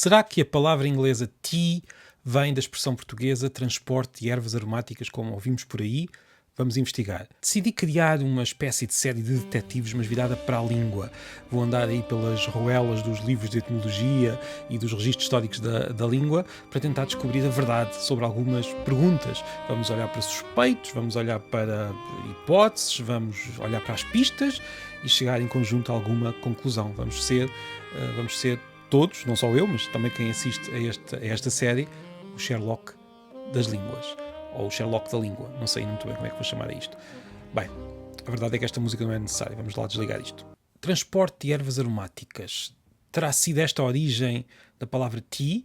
Será que a palavra inglesa tea vem da expressão portuguesa transporte de ervas aromáticas, como ouvimos por aí? Vamos investigar. Decidi criar uma espécie de série de detetives, mas virada para a língua. Vou andar aí pelas roelas dos livros de etimologia e dos registros históricos da língua para tentar descobrir a verdade sobre algumas perguntas. Vamos olhar para suspeitos, vamos olhar para hipóteses, vamos olhar para as pistas e chegar em conjunto a alguma conclusão. Vamos ser todos, não só eu, mas também quem assiste a esta série, o Sherlock das línguas. Ou o Sherlock da língua. Não sei muito bem como é que vou chamar a isto. Bem, a verdade é que esta música não é necessária. Vamos lá desligar isto. Transporte de ervas aromáticas. Terá sido esta a origem da palavra tea?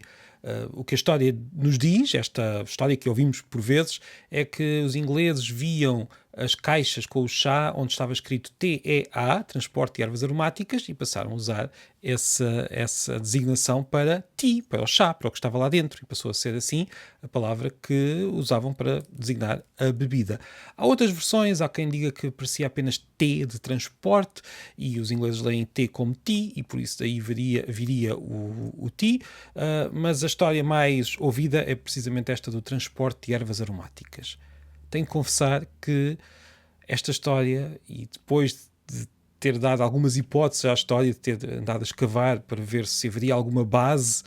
O que a história nos diz, esta história que ouvimos por vezes, é que os ingleses viam as caixas com o chá onde estava escrito TEA, transporte de ervas aromáticas, e passaram a usar essa designação para tea, para o chá, para o que estava lá dentro, e passou a ser assim a palavra que usavam para designar a bebida. Há outras versões, há quem diga que parecia apenas T de transporte, e os ingleses leem T como tea, e por isso daí viria o tea, mas a história mais ouvida é precisamente esta do transporte de ervas aromáticas. Tenho que confessar que esta história, e depois de ter dado algumas hipóteses à história, de ter andado a escavar para ver se haveria alguma base,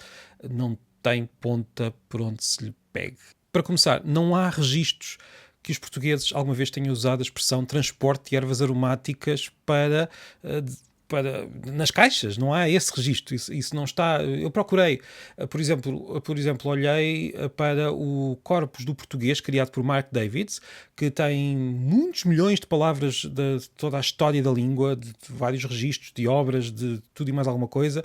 não tem ponta por onde se lhe pegue. Para começar, não há registros que os portugueses alguma vez tenham usado a expressão transporte de ervas aromáticas nas caixas, não há esse registro, isso não está. Eu procurei, por exemplo, olhei para o corpus do português criado por Mark Davids, que tem muitos milhões de palavras de toda a história da língua, de vários registros de obras, de tudo e mais alguma coisa,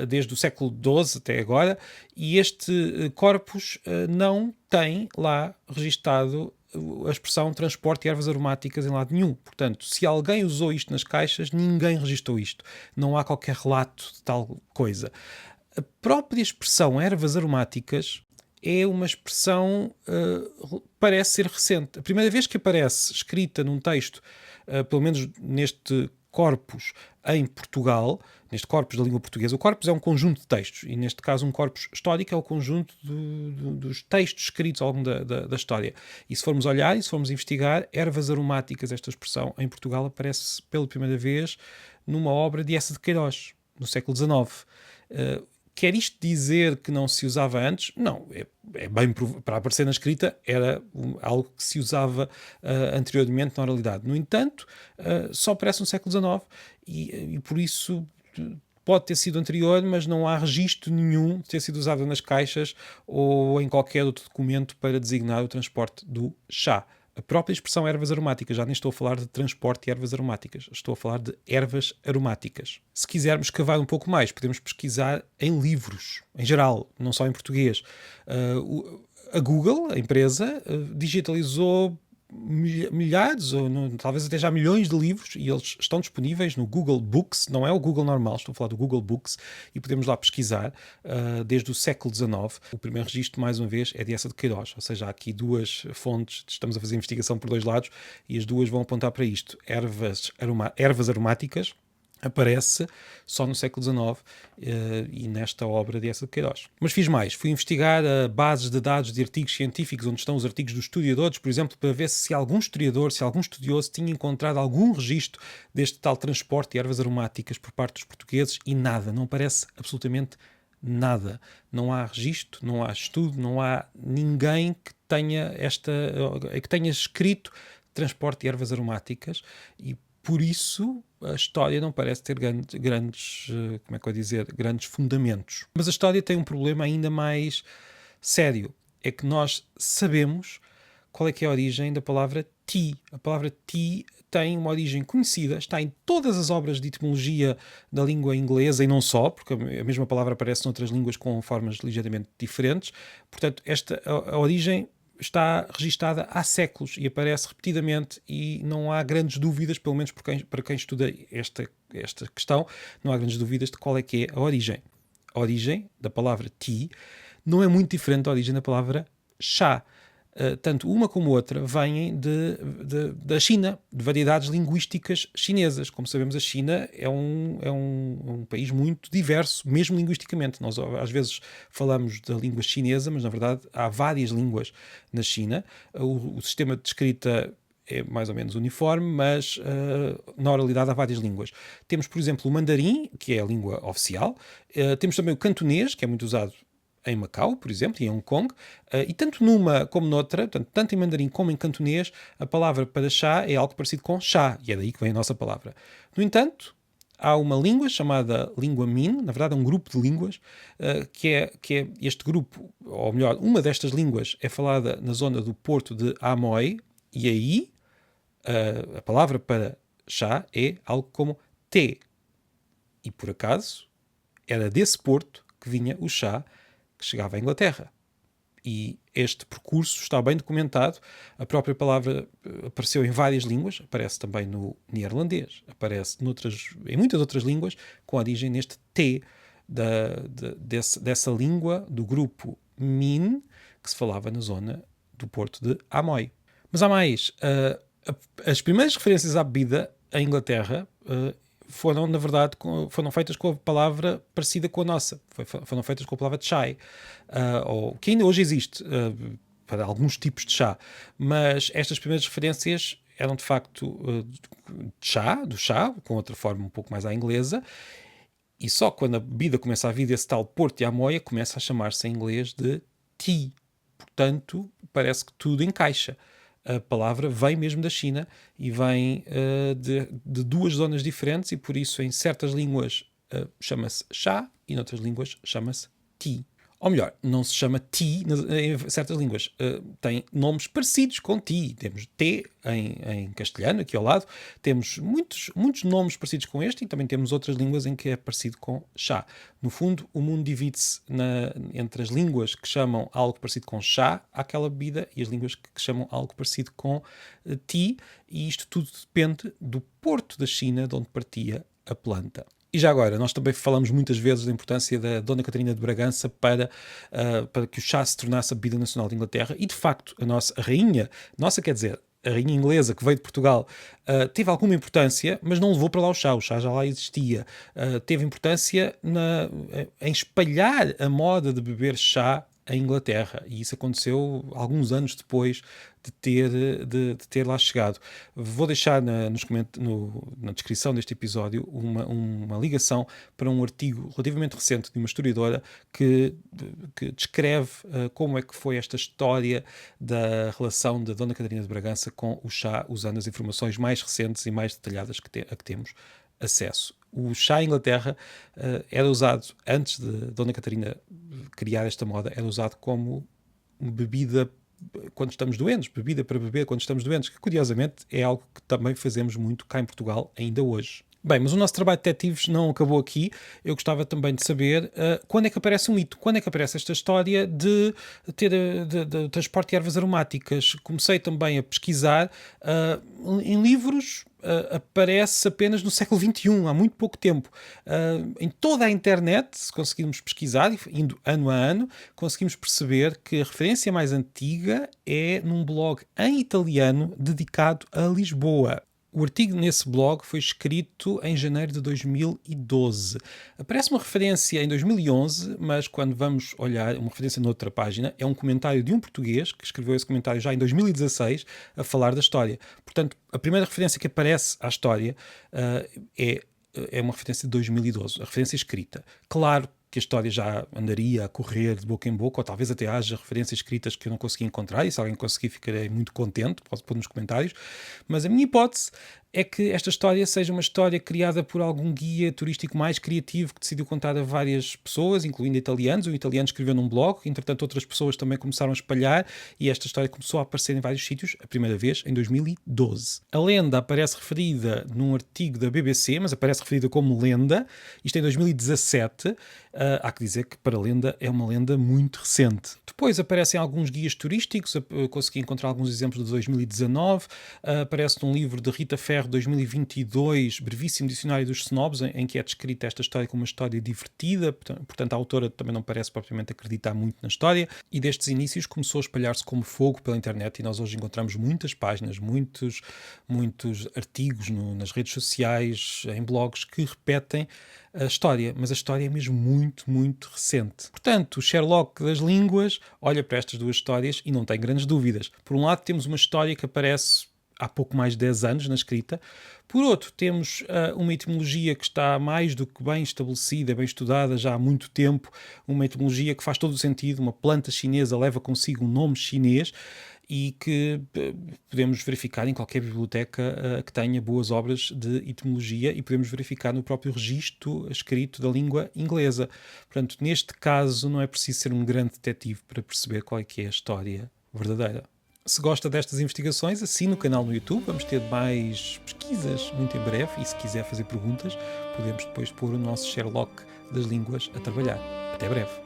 desde o século XII até agora, e este corpus não tem lá registado a expressão transporte de ervas aromáticas em lado nenhum. Portanto, se alguém usou isto nas caixas, ninguém registou isto. Não há qualquer relato de tal coisa. A própria expressão ervas aromáticas é uma expressão, parece ser recente. A primeira vez que aparece escrita num texto, pelo menos neste corpus em Portugal, neste corpus da língua portuguesa, o corpus é um conjunto de textos, e neste caso um corpus histórico é o conjunto dos textos escritos ao longo da história. E se formos olhar e se formos investigar, ervas aromáticas, esta expressão em Portugal aparece pela primeira vez numa obra de Eça de Queiroz, no século XIX. Quer isto dizer que não se usava antes? Não, é bem para aparecer na escrita era algo que se usava anteriormente na oralidade. No entanto, só aparece no século XIX e por isso pode ter sido anterior, mas não há registro nenhum de ter sido usado nas caixas ou em qualquer outro documento para designar o transporte do chá. A própria expressão ervas aromáticas, já nem estou a falar de transporte de ervas aromáticas, estou a falar de ervas aromáticas. Se quisermos cavar um pouco mais, podemos pesquisar em livros, em geral, não só em português. A Google, a empresa, digitalizou milhares, ou talvez até já milhões de livros, e eles estão disponíveis no Google Books, não é o Google normal, estou a falar do Google Books, e podemos lá pesquisar desde o século XIX. O primeiro registro, mais uma vez, é de Eça de Queiroz, ou seja, há aqui duas fontes, estamos a fazer investigação por dois lados, e as duas vão apontar para isto. Ervas aromáticas aparece só no século XIX e nesta obra de Eça de Queiroz. Mas fiz mais, fui investigar bases de dados de artigos científicos onde estão os artigos dos historiadores, por exemplo, para ver se algum historiador, se algum estudioso tinha encontrado algum registro deste tal transporte de ervas aromáticas por parte dos portugueses, e nada, não parece absolutamente nada. Não há registro, não há estudo, não há ninguém que tenha escrito transporte de ervas aromáticas, e por isso a história não parece ter grandes fundamentos. Mas a história tem um problema ainda mais sério. É que nós sabemos qual é que é a origem da palavra tea. A palavra tea tem uma origem conhecida, está em todas as obras de etimologia da língua inglesa, e não só, porque a mesma palavra aparece noutras línguas com formas ligeiramente diferentes. Portanto, a origem está registada há séculos e aparece repetidamente, e não há grandes dúvidas, pelo menos para quem estuda esta questão, não há grandes dúvidas de qual é que é a origem. A origem da palavra tea não é muito diferente da origem da palavra chá. tanto uma como outra, vêm da China, de variedades linguísticas chinesas. Como sabemos, a China é um país muito diverso, mesmo linguisticamente. Nós às vezes falamos da língua chinesa, mas na verdade há várias línguas na China. O sistema de escrita é mais ou menos uniforme, mas na oralidade há várias línguas. Temos, por exemplo, o mandarim, que é a língua oficial. Temos também o cantonês, que é muito usado em Macau, por exemplo, e em Hong Kong, e tanto numa como noutra, tanto em mandarim como em cantonês, a palavra para chá é algo parecido com chá, e é daí que vem a nossa palavra. No entanto, há uma língua chamada língua Min, na verdade é um grupo de línguas, que é este grupo, ou melhor, uma destas línguas é falada na zona do porto de Amoy, e aí a palavra para chá é algo como té. E por acaso, era desse porto que vinha o chá que chegava à Inglaterra. E este percurso está bem documentado. A própria palavra apareceu em várias línguas, aparece também no neerlandês, aparece em muitas outras línguas, com origem neste T dessa língua do grupo Min, que se falava na zona do porto de Amoy. Mas há mais. As primeiras referências à bebida em Inglaterra foram, na verdade, foram feitas com a palavra parecida com a nossa. Foram feitas com a palavra chai, que ainda hoje existe para alguns tipos de chá. Mas estas primeiras referências eram, de facto, do chá, com outra forma um pouco mais à inglesa. E só quando a bebida começa a vir desse tal Porto e Amoia, começa a chamar-se em inglês de tea. Portanto, parece que tudo encaixa. A palavra vem mesmo da China e vem de duas zonas diferentes, e por isso em certas línguas chama-se chá e noutras línguas chama-se tea. Ou melhor, não se chama tea em certas línguas. Tem nomes parecidos com tea. Temos té em castelhano, aqui ao lado. Temos muitos nomes parecidos com este, e também temos outras línguas em que é parecido com chá. No fundo, o mundo divide-se entre as línguas que chamam algo parecido com chá, aquela bebida, e as línguas que chamam algo parecido com tea, e isto tudo depende do porto da China, de onde partia a planta. E já agora, nós também falamos muitas vezes da importância da Dona Catarina de Bragança para que o chá se tornasse a bebida nacional de Inglaterra, e de facto a rainha, a rainha inglesa que veio de Portugal, teve alguma importância, mas não levou para lá o chá já lá existia. Teve importância em espalhar a moda de beber chá em Inglaterra, e isso aconteceu alguns anos depois de ter lá chegado. Vou deixar na descrição deste episódio uma ligação para um artigo relativamente recente de uma historiadora que descreve como é que foi esta história da relação da Dona Catarina de Bragança com o chá, usando as informações mais recentes e mais detalhadas a que temos acesso. O chá em Inglaterra era usado, antes de Dona Catarina criar esta moda, era usado como bebida quando estamos doentes, bebida para beber quando estamos doentes, que curiosamente é algo que também fazemos muito cá em Portugal ainda hoje. Bem, mas o nosso trabalho de detetives não acabou aqui. Eu gostava também de saber quando é que aparece um mito, quando é que aparece esta história de transporte de ervas aromáticas. Comecei também a pesquisar em livros. Aparece apenas no século XXI, há muito pouco tempo. Em toda a internet, se conseguirmos pesquisar, indo ano a ano, conseguimos perceber que a referência mais antiga é num blog em italiano dedicado a Lisboa. O artigo nesse blog foi escrito em janeiro de 2012. Aparece uma referência em 2011, mas quando vamos olhar uma referência noutra página, é um comentário de um português que escreveu esse comentário já em 2016 a falar da história. Portanto, a primeira referência que aparece à história é uma referência de 2012, a referência escrita. Claro que a história já andaria a correr de boca em boca, ou talvez até haja referências escritas que eu não consegui encontrar, e se alguém conseguir ficarei muito contente, pode pôr nos comentários, mas a minha hipótese é que esta história seja uma história criada por algum guia turístico mais criativo que decidiu contar a várias pessoas, incluindo italianos. Um italiano escreveu num blog, entretanto outras pessoas também começaram a espalhar, e esta história começou a aparecer em vários sítios, a primeira vez em 2012. A lenda aparece referida num artigo da BBC, mas aparece referida como lenda, isto em 2017. Há que dizer que para a lenda é uma lenda muito recente. Depois aparecem alguns guias turísticos, consegui encontrar alguns exemplos de 2019, aparece num livro de Rita Ferro BR 2022, brevíssimo dicionário dos snobs, em que é descrita esta história como uma história divertida, portanto a autora também não parece propriamente acreditar muito na história, e destes inícios começou a espalhar-se como fogo pela internet, e nós hoje encontramos muitas páginas, muitos artigos nas redes sociais, em blogs, que repetem a história, mas a história é mesmo muito, muito recente. Portanto, o Sherlock das línguas olha para estas duas histórias e não tem grandes dúvidas. Por um lado, temos uma história que aparece há pouco mais de 10 anos na escrita. Por outro, temos uma etimologia que está mais do que bem estabelecida, bem estudada já há muito tempo, uma etimologia que faz todo o sentido. Uma planta chinesa leva consigo um nome chinês e que podemos verificar em qualquer biblioteca que tenha boas obras de etimologia, e podemos verificar no próprio registro escrito da língua inglesa. Portanto, neste caso, não é preciso ser um grande detetive para perceber qual é que é a história verdadeira. Se gosta destas investigações, assine o canal no YouTube. Vamos ter mais pesquisas muito em breve, e se quiser fazer perguntas, podemos depois pôr o nosso Sherlock das línguas a trabalhar. Até breve.